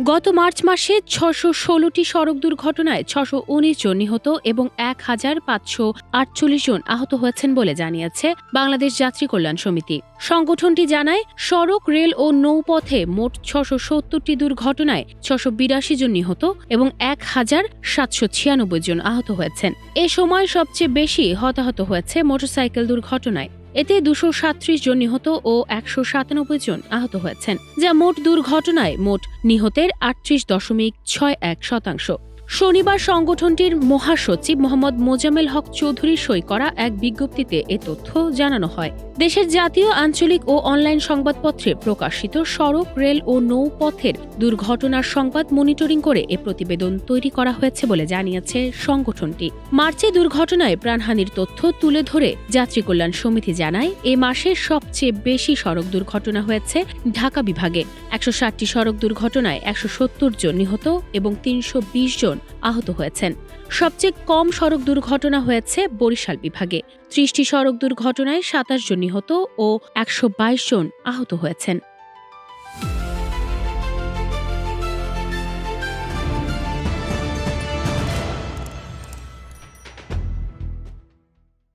গত মার্চ মাসে ৬১৬টি সড়ক দুর্ঘটনায় ৬১৯ জন নিহত এবং ১,৫৪৮ জন আহত হয়েছেন বলে জানিয়েছে বাংলাদেশ যাত্রী কল্যাণ সমিতি। সংগঠনটি জানায়, সড়ক, রেল ও নৌপথে মোট ৬৭০টি দুর্ঘটনায় ৬৮২ জন নিহত এবং ১,৭৯৬ জন আহত হয়েছেন। এ সময় সবচেয়ে বেশি হতাহত হয়েছে মোটরসাইকেল দুর্ঘটনায়। এতে ২৩৭ জন নিহত ও ১৯৭ জন আহত হয়েছেন, যা মোট দুর্ঘটনায় মোট নিহতের ৩৮.৬১%। শনিবার সংগঠনটির মহাসচিব মোহাম্মদ মোজাম্মেল হক চৌধুরী সই করা এক বিজ্ঞপ্তিতে এ তথ্য জানানো হয়। দেশের জাতীয়, আঞ্চলিক ও অনলাইন সংবাদপত্রে প্রকাশিত সড়ক, রেল ও নৌপথের দুর্ঘটনার সংবাদ মনিটরিং করে এ প্রতিবেদন তৈরি করা হয়েছে বলে জানিয়েছে সংগঠনটি। মার্চে দুর্ঘটনায় প্রাণহানির তথ্য তুলে ধরে যাত্রী কল্যাণ সমিতি জানায়, এ মাসে সবচেয়ে বেশি সড়ক দুর্ঘটনা হয়েছে ঢাকা বিভাগে। ১৬০টি সড়ক দুর্ঘটনায় ১৭০ জন নিহত এবং ৩২০ জন আহত হয়েছেন। সবচেয়ে কম সড়ক দুর্ঘটনা হয়েছে বরিশাল বিভাগে। ৩০টি সড়ক দুর্ঘটনায় ২৭ জন নিহত ও ১২২ জন আহত হয়েছেন।